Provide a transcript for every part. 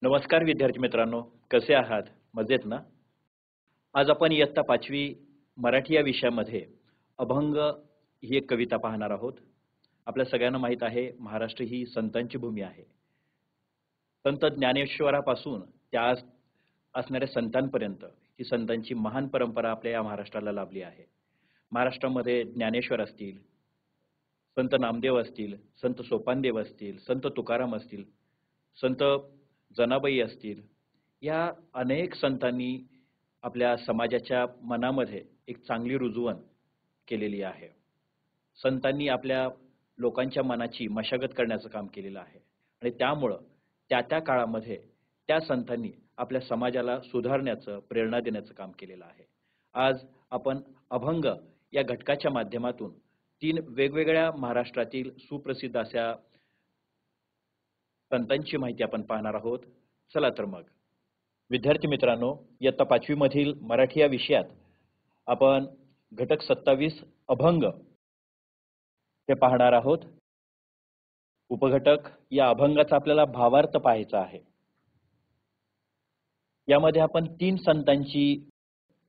नमस्कार विद्यार्थी मित्रांनो, कसे आहात? मजेत ना? आज आपण इयत्ता 5वी मराठी या विषयामध्ये अभंग ही एक कविता पाहणार आहोत. आपल्या सगळ्यांना माहीत आहे, महाराष्ट्र ही संतांची भूमी आहे. संत ज्ञानेश्वरापासून त्या आज असणाऱ्या संतांपर्यंत ही संतांची महान परंपरा आपल्या या महाराष्ट्राला लाभली आहे. महाराष्ट्रामध्ये ज्ञानेश्वर असतील, संत नामदेव असतील, संत सोपानदेव असतील, संत तुकाराम असतील, संत जनाबाई असतील, या अनेक संतांनी आपल्या समाजाच्या मनामध्ये एक चांगली रुजवण केलेली आहे. संतांनी आपल्या लोकांच्या मनाची मशागत करण्याचं काम केलेलं आहे आणि त्यामुळं त्या त्या काळामध्ये त्या संतांनी आपल्या समाजाला सुधारण्याचं, प्रेरणा देण्याचं काम केलेलं आहे. आज आपण अभंग या घटकाच्या माध्यमातून 3 वेगवेगळ्या महाराष्ट्रातील सुप्रसिद्ध अशा संतांची माहिती आपण पाहणार आहोत. चला तर मग विद्यार्थी मित्रांनो, इयत्ता 5वी मधील मराठी या विषयात आपण घटक 27 अभंग हे पाहणार आहोत. उपघटक या अभंगाचा आपल्याला भावार्थ पाहायचा आहे. यामध्ये आपण 3 संतांची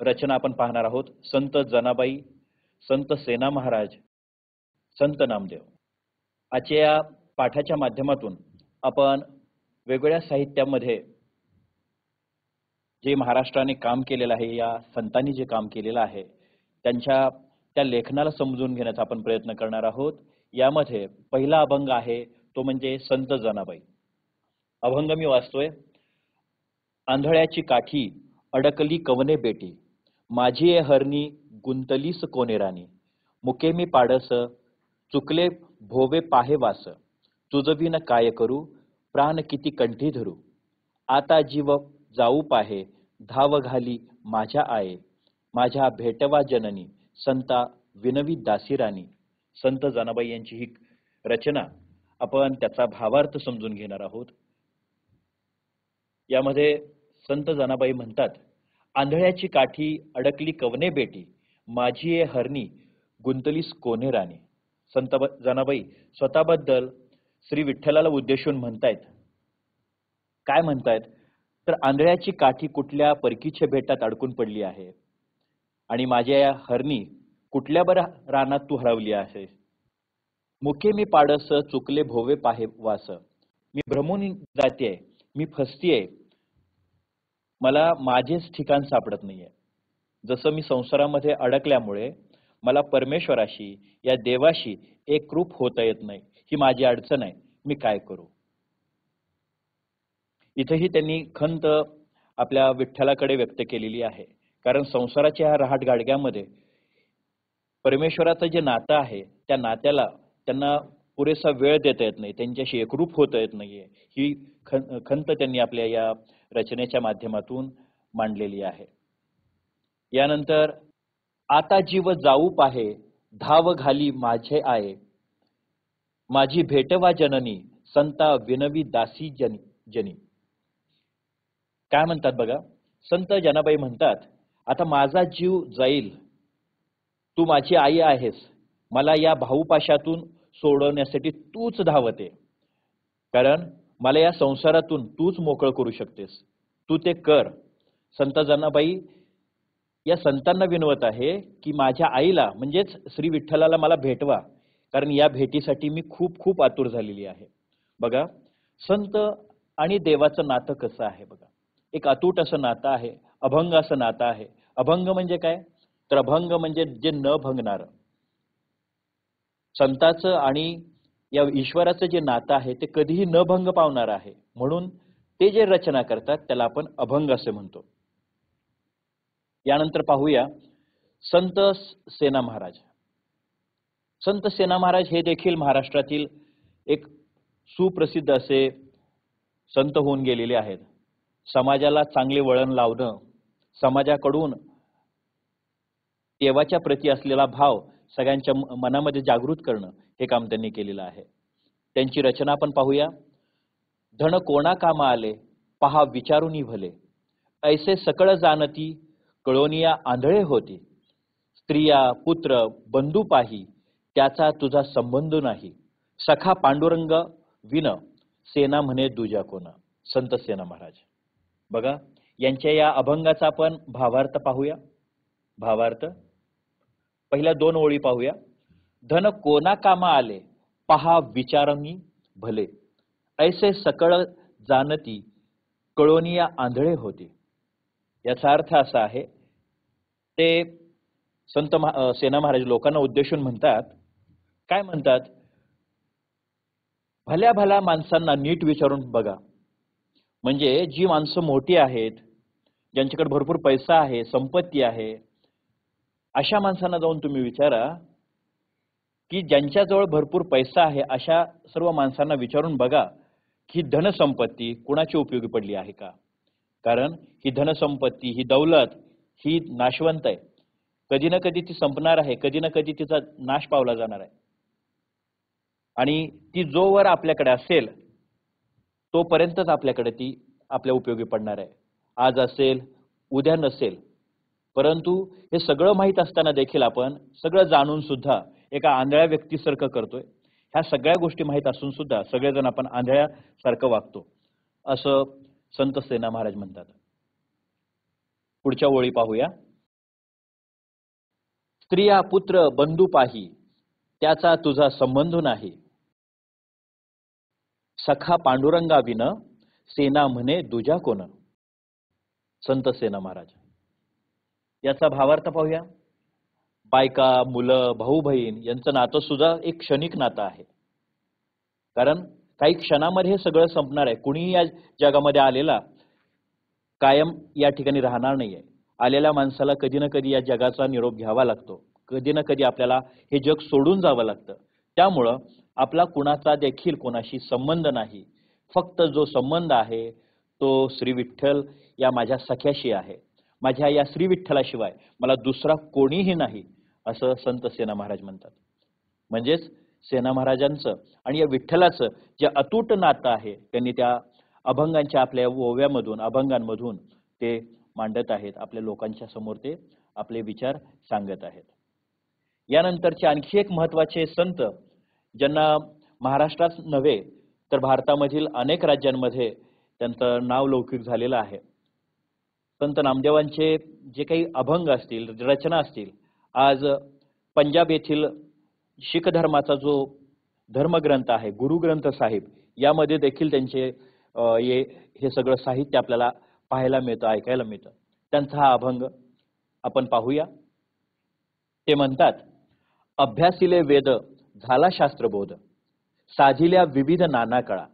रचना आपण पाहणार आहोत. संत जनाबाई, संत सेना महाराज, संत नामदेव. आजच्या या पाठाच्या माध्यमातून आपण वेगवेगळ्या साहित्यामध्ये जे महाराष्ट्राने काम केलेलं आहे, या संतांनी जे काम केलेलं आहे, त्यांच्या त्या लेखनाला समजून घेण्याचा आपण प्रयत्न करणार आहोत. यामध्ये पहिला अभंग आहे तो म्हणजे संत जनाबाई. अभंग मी वाचतोय. आंधळ्याची काठी अडकली कवने बेटी, माझी ए हरणी गुंतलीस कोणे राणी. मुके मी पाडस चुकले भोवे पाहे वास, तुझविन काय करू प्राण किती कंठी धरू. आता जीव जाऊ पाहे धाव घाली माझ्या आये, माझ्या भेटवा जननी संता विनवी दासी राणी. संत जनाबाई यांची ही रचना, आपण त्याचा भावार्थ समजून घेणार आहोत. यामध्ये संत जनाबाई म्हणतात, आंधळ्याची काठी अडकली कवने बेटी, माझी ए हरणी गुंतलीस कोणे राणी. संत जनाबाई स्वतःबद्दल श्री विठ्ठलाला उद्देशून म्हणतायत. काय म्हणतायत तर, आंधळ्याची काठी कुठल्या परकीच्या भेटात अडकून पडली आहे आणि माझ्या या हरणी कुठल्या बरं रानात तू हरवली आहेस. मुके मी पाडस चुकले भोवे पाहे वास, मी भ्रमून जातेय, मी फसतीये, मला माझेच ठिकाण सापडत नाहीये. जसं मी संसारामध्ये अडकल्यामुळे मला परमेश्वराशी, या देवाशी एकरूप होता येत नाही. ही माझी अडचण आहे, मी काय करू. इथेही त्यांनी खंत आपल्या विठ्ठलाकडे व्यक्त केलेली आहे. कारण संसाराच्या ह्या रहाटगाडग्यामध्ये परमेश्वराचं जे नातं आहे, त्या नात्याला त्यांना पुरेसा वेळ देता येत नाही, त्यांच्याशी एकरूप होता येत नाहीये. ही खंत त्यांनी आपल्या या रचनेच्या माध्यमातून मांडलेली आहे. यानंतर आता जीव जाऊ पाहे धाव घाली माझे आये, माझी भेटवा जननी संता विनवी दासी जनी. काय म्हणतात बघा, संत जनाबाई म्हणतात, आता माझा जीव जाईल, तू माझी आई आहेस, मला या भाऊपाशातून सोडवण्यासाठी तूच धावते, कारण मला या संसारातून तूच मोकळ करू शकतेस, तू ते कर. संत जनाबाई या संतांना विनवत आहे की माझ्या आईला म्हणजेच श्री विठ्ठलाला मला भेटवा, कारण या भेटीसाठी मी खूप खूप आतुर झालेली आहे. बघा, संत आणि देवाचं नातं कसं आहे बघा. एक अतूट असं नातं आहे, अभंग असं नातं आहे. अभंग म्हणजे काय तर, अभंग म्हणजे जे न भंगणार. संताचं आणि या ईश्वराचं जे नातं आहे ते कधीही न भंग पावणार आहे. म्हणून ते जे रचना करतात त्याला आपण अभंग असे म्हणतो. यानंतर पाहूया संत सेना महाराज. संत सेना महाराज हे देखील महाराष्ट्रातील एक सुप्रसिद्ध असे संत होऊन गेलेले आहेत. समाजाला चांगले वळण लावणं, समाजाकडून देवाच्या प्रती असलेला भाव सगळ्यांच्या मनामध्ये जागृत करणं, हे काम त्यांनी केलेलं आहे. त्यांची रचना आपण पाहूया. धन कोणा कामा आले पहा विचारूनी भले, ऐसे सकळ जाणती कळोनिया आंधळे होती. स्त्रिया पुत्र बंधू पाही त्याचा तुझा संबंध नाही, सखा पांडुरंग विन सेना म्हणे दुजा कोण. संत सेना महाराज. बघा, यांच्या या अभंगाचा आपण भावार्थ पाहूया. भावार्थ पहिल्या 2 ओळी पाहूया. धन कोणा कामा आले, पहा विचारणी भले. ऐसे सकळ जाणती, कळोनिया आंधळे होते. याचा अर्थ असा आहे, ते सेना महाराज लोकांना उद्देशून म्हणतात. काय म्हणतात? भल्या भल्या माणसांना नीट विचारून बघा. म्हणजे जी माणसं मोठी आहेत, ज्यांच्याकडे भरपूर पैसा आहे, संपत्ती आहे, अशा माणसांना जाऊन तुम्ही विचारा की ज्यांच्याजवळ भरपूर पैसा आहे, अशा सर्व माणसांना विचारून बघा की धनसंपत्ती कुणाची उपयोगी पडली आहे का? कारण ही धनसंपत्ती, ही दौलत, ही नाशवंत आहे. कधी ना कधी ती संपणार आहे, कधी ना कधी तिचा नाश पावला जाणार आहे. आणि ती जोवर आपल्याकडे असेल तोपर्यंतच आपल्याकडे ती आपल्या उपयोगी पडणार आहे. आज असेल, उद्या नसेल. परंतु हे सगळं माहीत असताना देखील आपण सगळं जाणून सुद्धा एका आंधळ्या व्यक्तीसारखं करतोय. ह्या सगळ्या गोष्टी माहीत असून सुद्धा सगळेजण आपण आंधळ्यासारखं वागतो, असं संत सेना महाराज म्हणतात. पुढच्या ओळी पाहूया. स्त्रिया पुत्र बंधू पाही, त्याचा तुझा संबंध नाही. सखा पांडुरंगा विन, सेना म्हणे दुजा कोण. संत सेना महाराज. याचा भावार्थ पाहूया. बायका, मुलं, भाऊ बहीण यांचं नातं सुद्धा एक क्षणिक नातं आहे. कारण काही क्षणामध्ये हे सगळं संपणार आहे. कुणीही या जगामध्ये आलेला कायम या ठिकाणी राहणार नाहीये. आलेल्या माणसाला कधी ना कधी या जगाचा निरोप घ्यावा लागतो. कधी ना कधी आपल्याला हे जग सोडून जावं लागतं. त्यामुळं आपला कुणाचा देखील कोणाशी संबंध नाही. फक्त जो संबंध आहे तो श्री विठ्ठल या माझ्या सख्याशी आहे. माझ्या या श्री विठ्ठलाशिवाय मला दुसरा कोणीही नाही, असं संत सेना महाराज म्हणतात. म्हणजेच सेना महाराजांचं आणि या विठ्ठलाचं जे अतूट नातं आहे, त्यांनी त्या अभंगांच्या आपल्या ओव्यामधून, अभंगांमधून ते मांडत आहेत. आपल्या लोकांच्या समोर ते आपले विचार सांगत आहेत. यानंतरचे आणखी एक महत्त्वाचे संत, ज्यांना महाराष्ट्रात नव्हे तर भारतामधील अनेक राज्यांमध्ये त्यांचं नाव लौकिक झालेलं आहे. संत नामदेवांचे जे काही अभंग असतील, रचना असतील, आज पंजाब येथील शीख धर्माचा जो धर्मग्रंथ आहे, गुरुग्रंथ साहिब, यामध्ये देखील त्यांचे हे सगळं साहित्य आपल्याला पाहायला मिळतं, ऐकायला मिळतं. त्यांचा हा अभंग आपण पाहूया. ते म्हणतात, अभ्यासिले वेद झाला शास्त्रबोध, साधिल्या विविध नाना कळा.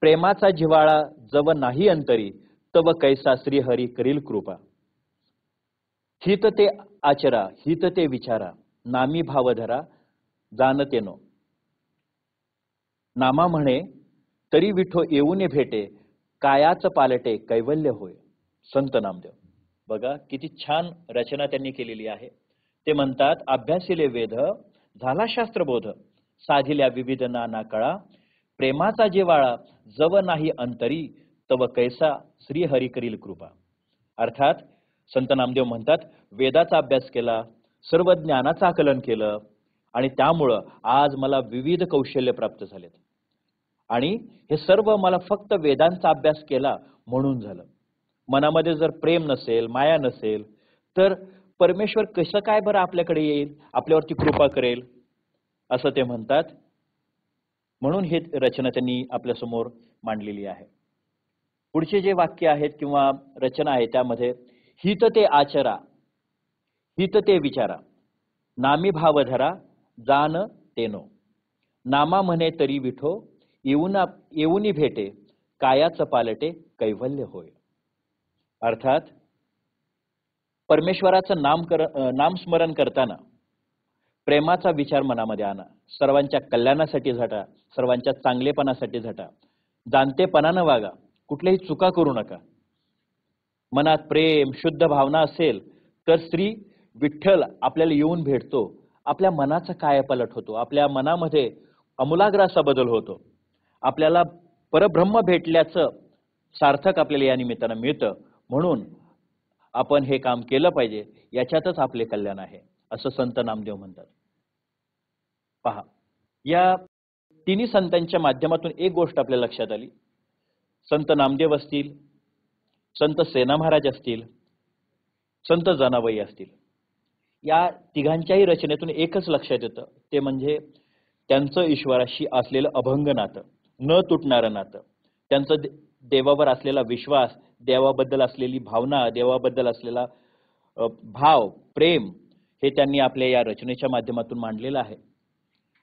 प्रेमाचा जिव्हाळा जव नाही अंतरी, तव कैसा श्री हरी करील कृपा. हित ते आचरा, हित ते विचारा, नामी भाव धरा जाणतेनो. नामा म्हणे तरी विठो येऊने भेटे, कायाच पालटे कैवल्य होय. संत नामदेव. बघा किती छान रचना त्यांनी केलेली आहे. ते म्हणतात, अभ्यासिले वेद झाला शास्त्रबोध, साधिल्या विविध नाना कळा. प्रेमाचा जिव्हाळा जव नाही अंतरी, तव कैसा श्री हरी करील कृपा. अर्थात संत नामदेव म्हणतात, वेदाचा अभ्यास केला, सर्व ज्ञानाचं आकलन केलं आणि त्यामुळं आज मला विविध कौशल्य प्राप्त झालेत. आणि हे सर्व मला फक्त वेदांचा अभ्यास केला म्हणून झालं. मनामध्ये जर प्रेम नसेल, माया नसेल, तर परमेश्वर कसं काय बरं आपल्याकडे येईल, आपल्यावरती कृपा करेल, असं ते म्हणतात. म्हणून हे रचना त्यांनी आपल्यासमोर मांडलेली आहे. पुढचे जे वाक्य आहेत किंवा रचना आहे त्यामध्ये हित ते आचरा, हित ते विचारा, नामी भाव धरा जान तेनो. नामा म्हणे तरी विठो येऊनी भेटे, कायाच पालटे कैवल्य होय. अर्थात परमेश्वराचं नामस्मरण करताना प्रेमाचा विचार मनामध्ये आणा, सर्वांच्या कल्याणासाठी झटा, सर्वांच्या चांगलेपणासाठी झटा, जाणतेपणानं वागा, कुठल्याही चुका करू नका. मनात प्रेम, शुद्ध भावना असेल तर श्री विठ्ठल आपल्याला येऊन भेटतो. आपल्या मनाचा कायापालट होतो, आपल्या मनामध्ये आमूलाग्र असा बदल होतो. आपल्याला परब्रह्म भेटल्याचं सार्थक आपल्याला या निमित्तानं मिळतं. म्हणून आपण हे काम केलं पाहिजे, याच्यातच आपले कल्याण आहे, असं संत नामदेव म्हणतात. पहा, या तिन्ही संतांच्या माध्यमातून एक गोष्ट आपल्या लक्षात आली. संत नामदेव असतील, संत सेना महाराज असतील, संत जनाबाई असतील, या तिघांच्याही रचनेतून एकच लक्षात येतं, ते म्हणजे त्यांचं ईश्वराशी असलेलं अभंग नातं, न तुटणारं नातं, त्यांचं देवावर असलेला विश्वास, देवाबद्दल असलेली भावना, देवाबद्दल असलेला भाव, प्रेम, हे त्यांनी आपल्या या रचनेच्या माध्यमातून मांडलेलं आहे.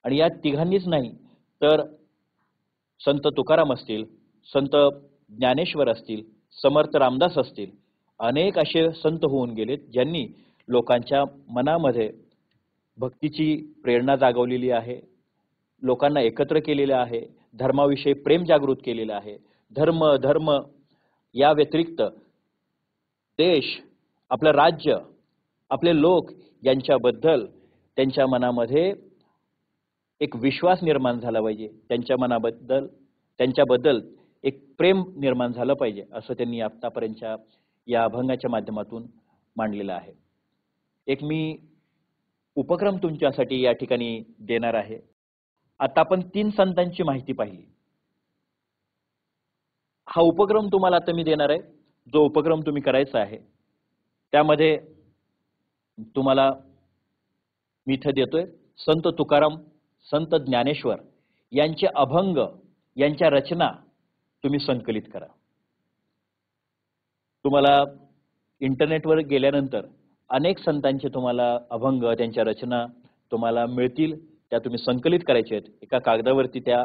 आणि या तिघांनीच नाही तर संत तुकाराम असतील, संत ज्ञानेश्वर असतील, समर्थ रामदास असतील, अनेक असे संत होऊन गेलेत ज्यांनी लोकांच्या मनामध्ये भक्तीची प्रेरणा जागवलेली आहे, लोकांना एकत्र केलेलं आहे, धर्माविषयी प्रेम जागृत केलेलं आहे. धर्म या व्यतिरिक्त देश, आपलं राज्य, आपले लोक यांच्याबद्दल त्यांच्या मनामध्ये एक विश्वास निर्माण झाला पाहिजे, त्यांच्याबद्दल एक प्रेम निर्माण झालं पाहिजे, असं त्यांनी आतापर्यंतच्या या अभंगाच्या माध्यमातून मांडलेलं आहे. एक मी उपक्रम तुमच्यासाठी या ठिकाणी देणार आहे. आता आपण 3 संतांची माहिती पाहिली. हा उपक्रम तुम्हाला आता मी देणार आहे. जो उपक्रम तुम्ही करायचा आहे त्यामध्ये तुम्हाला मी इथे देतोय संत तुकाराम, संत ज्ञानेश्वर यांचे अभंग, यांच्या रचना तुम्ही संकलित करा. तुम्हाला इंटरनेटवर गेल्यानंतर अनेक संतांचे तुम्हाला अभंग, त्यांच्या रचना तुम्हाला मिळतील. त्या तुम्ही संकलित करायच्या आहेत. एका कागदावरती त्या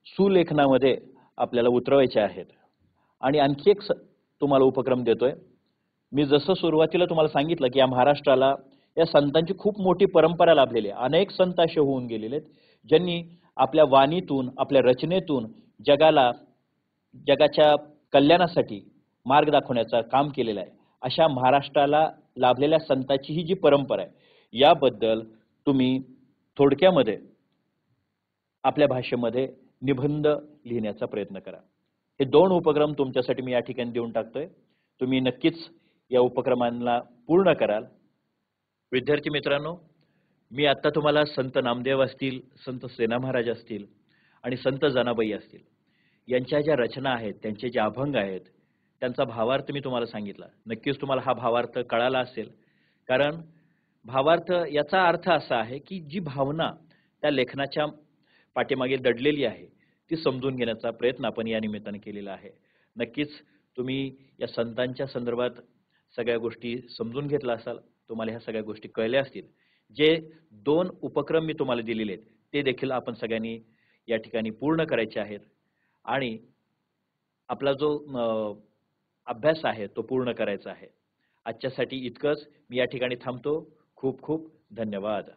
सुलेखनामध्ये आपल्याला उतरवायच्या आहेत. आणि आणखी एक तुम्हाला उपक्रम देतोय. मी जसं सुरुवातीला तुम्हाला सांगितलं की या महाराष्ट्राला या संतांची खूप मोठी परंपरा लाभलेली आहे. अनेक संत असे होऊन गेलेले आहेत ज्यांनी आपल्या वाणीतून, आपल्या रचनेतून जगाच्या कल्याणासाठी मार्ग दाखवण्याचं काम केलेलं आहे. अशा महाराष्ट्राला लाभलेल्या संतांची ही जी परंपरा आहे याबद्दल तुम्ही थोडक्यामध्ये आपल्या भाषेमध्ये निबंध लिहिण्याचा प्रयत्न करा. हे 2 उपक्रम तुमच्यासाठी मी या ठिकाणी देऊन टाकतोय. तुम्ही नक्कीच या उपक्रमांना पूर्ण कराल. विद्यार्थी मित्रांनो, मी आता तुम्हाला संत नामदेव असतील, संत सेना महाराज असतील आणि संत जनाबाई असतील यांच्या ज्या रचना आहेत, त्यांचे जे अभंग आहेत, त्यांचा भावार्थ मी तुम्हाला सांगितला. नक्कीच तुम्हाला हा भावार्थ कळाला असेल. कारण भावार्थ याचा अर्थ असा आहे की जी भावना त्या लेखनाच्या पाठीमागे दडलेली आहे ती समजून घेण्याचा प्रयत्न आपण या निमित्ताने केलेला आहे. नक्कीच तुम्ही या संतांच्या संदर्भात सगळ्या गोष्टी समजून घेतला असाल. तुम्हाला ह्या सगळ्या गोष्टी कळल्या असतील. जे 2 उपक्रम मी तुम्हाला दिलेले आहेत ते देखील आपण सगळ्यांनी या ठिकाणी पूर्ण करायचे आहेत. आणि आपला जो अभ्यास आहे तो पूर्ण करायचा आहे. आजच्यासाठी इतकंच. मी या ठिकाणी थांबतो. खूप खूप धन्यवाद.